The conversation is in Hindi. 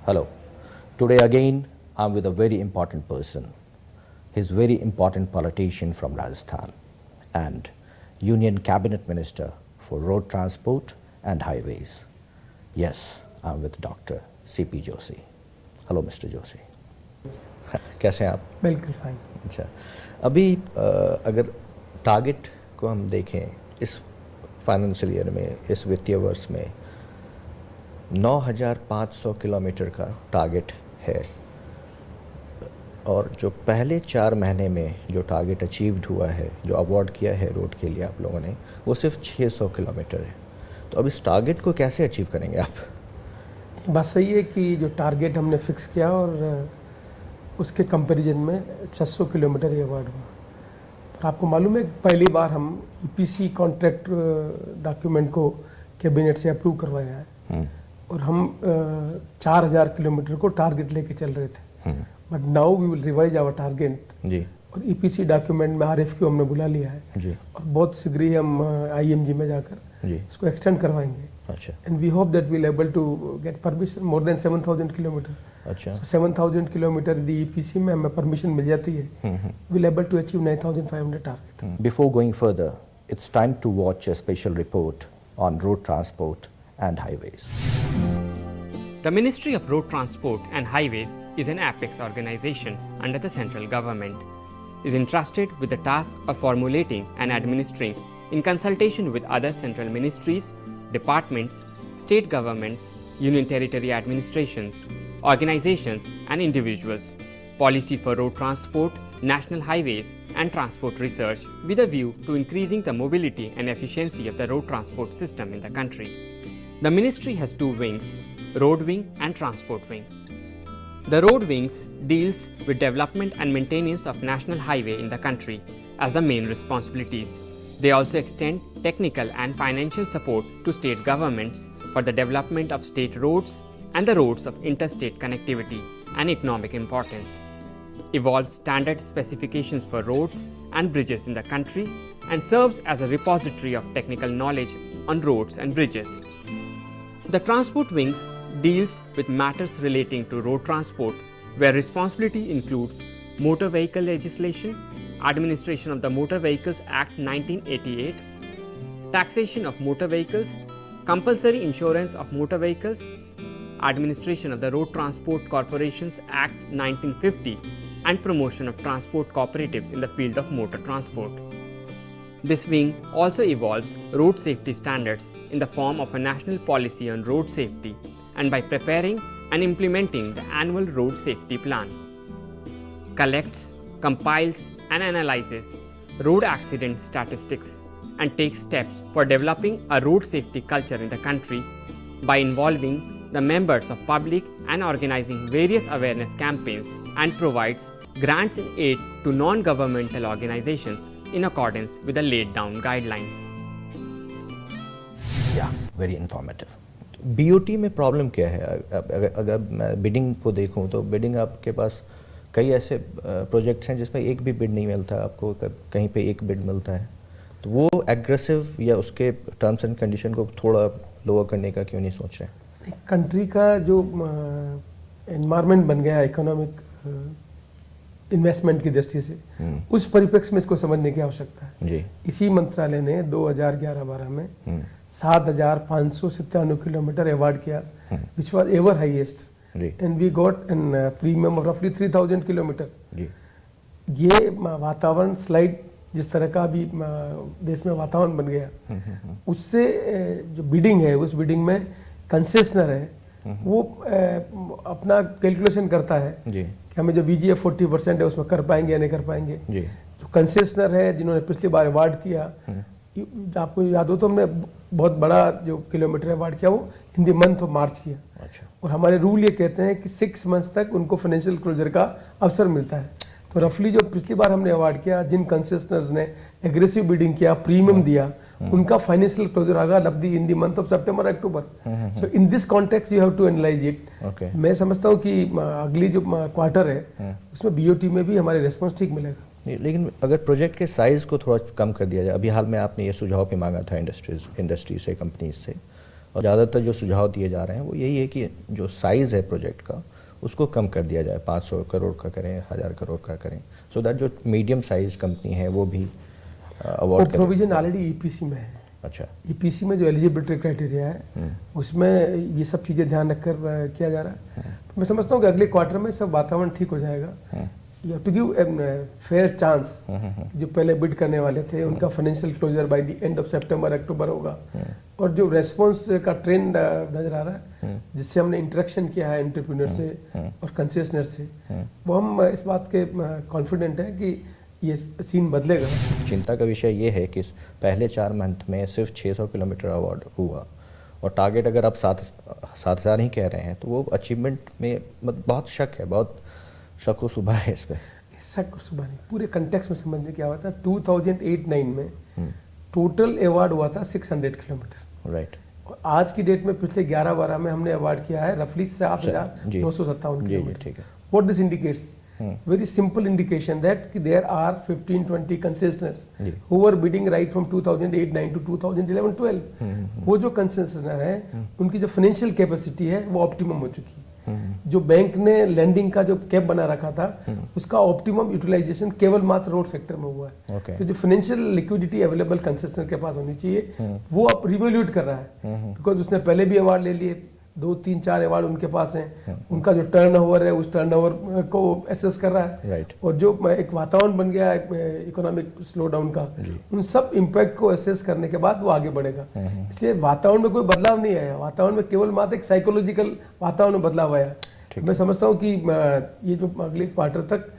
Hello. Today again, I'm with a very important person. He's a very important politician from Rajasthan and Union Cabinet Minister for Road Transport and Highways. Yes, I'm with Dr. C.P. Joshi. Hello, Mr. Joshi. कैसे हैं आप? बिल्कुल फाइन। अच्छा, अभी अगर टारगेट को हम देखें इस फाइनेंशियल ईयर में, इस वित्तीय वर्ष में 9,500 किलोमीटर का टारगेट है और जो पहले 4 महीने में जो टारगेट अचीव्ड हुआ है, जो अवार्ड किया है रोड के लिए आप लोगों ने, वो सिर्फ 600 किलोमीटर है। तो अब इस टारगेट को कैसे अचीव करेंगे आप? बात सही है कि जो टारगेट हमने फिक्स किया और उसके कंपैरिजन में 600 किलोमीटर ये अवार्ड हुआ। और आपको मालूम है पहली बार हम ईपीसी कॉन्ट्रैक्ट डॉक्यूमेंट को कैबिनेट से अप्रूव करवाया है और हम 4,000 किलोमीटर को टारगेट लेके चल रहे थे, but now we will revise our target ji. और ईपीसी डॉक्यूमेंट में आरएफक्यू हमने बुला लिया है जी। और बहुत शीघ्र ही हम आईएमजी में जाकर जी इसको एक्सटेंड करवाएंगे। अच्छा। And we hope that we will able to get permission more than 7,000 kilometre. अच्छा। 7,000 किलोमीटर दी ईपीसी में हमें परमिशन मिल जाती है। Will able to achieve 9,500 target. Before going further, it's time to watch a special report on road transport and highways. The Ministry of Road Transport and Highways is an apex organization under the central government. Is entrusted with the task of formulating and administering, in consultation with other central ministries, departments, state governments, union territory administrations, organizations and individuals, policies for road transport, national highways and transport research with a view to increasing the mobility and efficiency of the road transport system in the country. The ministry has 2 wings, Road Wing and Transport Wing. The Road Wings deals with development and maintenance of national highway in the country as the main responsibilities. They also extend technical and financial support to state governments for the development of state roads and the roads of interstate connectivity and economic importance. Evolves standard specifications for roads and bridges in the country and serves as a repository of technical knowledge on roads and bridges. The Transport Wing deals with matters relating to road transport, where responsibility includes motor vehicle legislation, administration of the Motor Vehicles Act 1988, taxation of motor vehicles, compulsory insurance of motor vehicles, administration of the Road Transport Corporations Act 1950, and promotion of transport cooperatives in the field of motor transport. This wing also evolves road safety standards in the form of a national policy on road safety and by preparing and implementing the annual road safety plan. Collects, compiles and analyzes road accident statistics and takes steps for developing a road safety culture in the country by involving the members of public and organizing various awareness campaigns, and provides grants and aid to non-governmental organizations in accordance with the laid down guidelines. Yeah, very informative. BOT में प्रॉब्लम क्या है? अगर मैं बिडिंग को देखूं तो बिडिंग आपके पास कई ऐसे प्रोजेक्ट्स हैं जिसमें एक भी बिड नहीं मिलता, आपको कहीं पे एक बिड मिलता है, तो वो एग्रेसिव या उसके टर्म्स एंड कंडीशन को थोड़ा लोअर करने का क्यों नहीं सोच रहे? कंट्री का जो एनवायरनमेंट बन गया इकोनॉमिक इन्वेस्टमेंट की दृष्टि से, उस परिप्रेक्ष्य में इसको समझने की आवश्यकता है जी। इसी मंत्रालय ने 2011-12 में 7,597 किलोमीटर अवार्ड किया, which was ever highest, and we got an premium of रफली 3,000 किलोमीटर। ये वातावरण स्लाइड जिस तरह का अभी देश में वातावरण बन गया, उससे जो बिडिंग है, उस बिडिंग में कंसेशनर है वो अपना कैलकुलेशन करता है कि हमें जो बीजीएफ 40% है उसमें कर पाएंगे या नहीं कर पाएंगे। जो कंसेशनर है जिन्होंने पिछली बार अवार्ड किया, आपको याद हो तो हमने बहुत बड़ा जो किलोमीटर अवार्ड किया वो इन द मंथ ऑफ मार्च किया। अच्छा। और हमारे रूल ये कहते हैं कि 6 मंथ्स तक उनको फाइनेंशियल क्लोजर का अवसर मिलता है। तो रफली जो पिछली बार हमने अवार्ड किया, जिन कंसेशनर्स ने एग्रेसिव बिडिंग किया, प्रीमियम दिया, उनका फाइनेंशियल क्लोजर आगा नकदी in the month of September October. So in this context you have to analyse it. मैं समझता हूँ कि अगली जो क्वार्टर है उसमें बीओटी में भी हमारे रिस्पॉन्स ठीक मिलेगा। लेकिन अगर प्रोजेक्ट के साइज़ को थोड़ा कम कर दिया जाए, अभी हाल में आपने ये सुझाव भी मांगा था इंडस्ट्री से, कंपनीज से, और ज़्यादातर जो सुझाव दिए जा रहे हैं वो यही है कि जो साइज़ है प्रोजेक्ट का उसको कम कर दिया जाए, 500 करोड़ का करें, 1000 करोड़ का करें, सो दैट जो मीडियम साइज कंपनी है वो भी अवॉर्ड करें। प्रोविजन ऑलरेडी ईपीसी में है। अच्छा, ईपीसी में जो एलिजिबिलिटी क्राइटेरिया है उसमें ये सब चीज़ें ध्यान रखकर किया जा रहा है। मैं समझता हूँ कि अगले क्वार्टर में सब वातावरण ठीक हो जाएगा। You have to give fair chance. जो पहले बिड करने वाले थे उनका financial closure by the end of सितंबर अक्टूबर होगा। और जो रेस्पॉन्स का ट्रेंड नजर आ रहा है जिससे हमने इंटरेक्शन किया है एंटरप्रेन्योर से और कंसेशनर से, वो हम इस बात के कॉन्फिडेंट है कि ये सीन बदलेगा। चिंता का विषय ये है कि पहले 4 मंथ में सिर्फ 600 किलोमीटर अवॉर्ड हुआ और टारगेट अगर आप 7,000 ही कह रहे हैं तो वो अचीवमेंट में बहुत शक है, बहुत शक व सुबह है इस पर। शक और सुबह नहीं, पूरे कंटेक्स्ट में समझने क्या हुआ था। 2008-9 में टोटल अवार्ड हुआ था 600 किलोमीटर, राइट। और आज की डेट में पिछले 11-12 में हमने अवार्ड किया है रफली 7,957 किलोमीटर। ठीक है। What this indicates? Very simple indication that there are 15-20 concessioners who were bidding right from 2008-9 to 2011-12। वो जो concessioner है उनकी जो फाइनेंशियल कैपेसिटी है वो ऑप्टिमम हो चुकी है। जो बैंक ने लैंडिंग का जो कैप बना रखा था उसका ऑप्टिमम यूटिलाइजेशन केवल मात्र रोड सेक्टर में हुआ है। तो जो फाइनेंशियल लिक्विडिटी अवेलेबल कंसेशनर के पास होनी चाहिए वो अब रिवैल्यूएट कर रहा है, बिकॉज उसने पहले भी अवार्ड ले लिए, 2-3-4 अवार्ड उनके पास हैं। उनका जो टर्नओवर है उस टर्नओवर को एसेस कर रहा है। राइट। और जो एक वातावरण बन गया है इकोनॉमिक स्लो डाउन का, उन सब इम्पैक्ट को एसेस करने के बाद वो आगे बढ़ेगा। इसलिए वातावरण में कोई बदलाव नहीं आया, वातावरण में केवल मात्र एक साइकोलॉजिकल वातावरण में बदलाव आया। मैं समझता हूँ कि ये जो अगले क्वार्टर तक